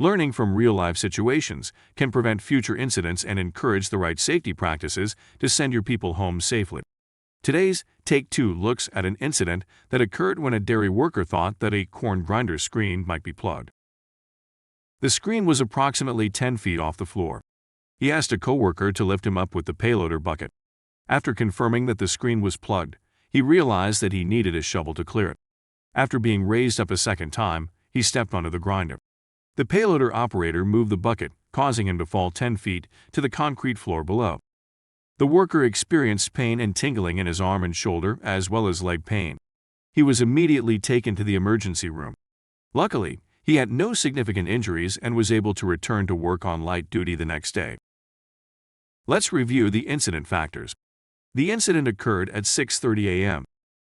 Learning from real-life situations can prevent future incidents and encourage the right safety practices to send your people home safely. Today's Take 2 looks at an incident that occurred when a dairy worker thought that a corn grinder screen might be plugged. The screen was approximately 10 feet off the floor. He asked a coworker to lift him up with the payloader bucket. After confirming that the screen was plugged, he realized that he needed a shovel to clear it. After being raised up a second time, he stepped onto the grinder. The payloader operator moved the bucket, causing him to fall 10 feet to the concrete floor below. The worker experienced pain and tingling in his arm and shoulder, as well as leg pain. He was immediately taken to the emergency room. Luckily, he had no significant injuries and was able to return to work on light duty the next day. Let's review the incident factors. The incident occurred at 6:30 a.m.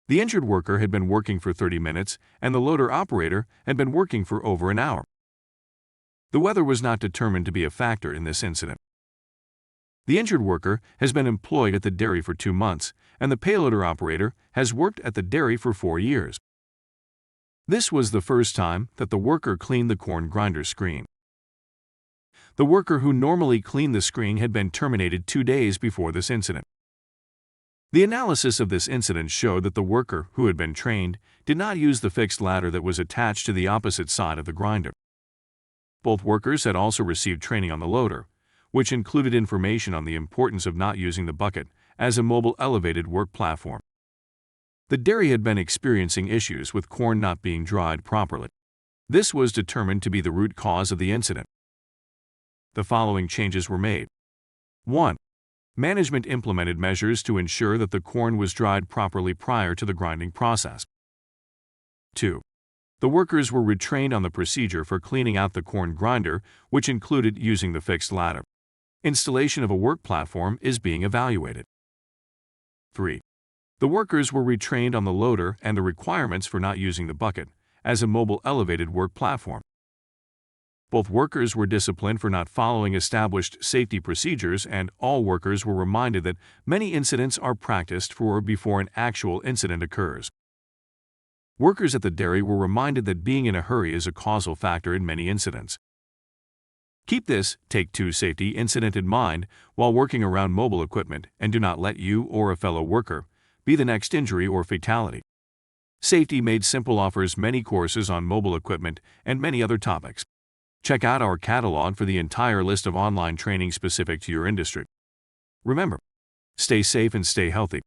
The injured worker had been working for 30 minutes, and the loader operator had been working for over an hour. The weather was not determined to be a factor in this incident. The injured worker has been employed at the dairy for 2 months, and the payloader operator has worked at the dairy for 4 years. This was the first time that the worker cleaned the corn grinder screen. The worker who normally cleaned the screen had been terminated 2 days before this incident. The analysis of this incident showed that the worker, who had been trained, did not use the fixed ladder that was attached to the opposite side of the grinder. Both workers had also received training on the loader, which included information on the importance of not using the bucket as a mobile elevated work platform. The dairy had been experiencing issues with corn not being dried properly. This was determined to be the root cause of the incident. The following changes were made. 1. Management implemented measures to ensure that the corn was dried properly prior to the grinding process. 2. The workers were retrained on the procedure for cleaning out the corn grinder, which included using the fixed ladder. Installation of a work platform is being evaluated. 3. The workers were retrained on the loader and the requirements for not using the bucket as a mobile elevated work platform. Both workers were disciplined for not following established safety procedures, and all workers were reminded that many incidents are practiced for before an actual incident occurs. Workers at the dairy were reminded that being in a hurry is a causal factor in many incidents. Keep this Take 2 safety incident in mind while working around mobile equipment, and do not let you or a fellow worker be the next injury or fatality. Safety Made Simple offers many courses on mobile equipment and many other topics. Check out our catalog for the entire list of online training specific to your industry. Remember, stay safe and stay healthy.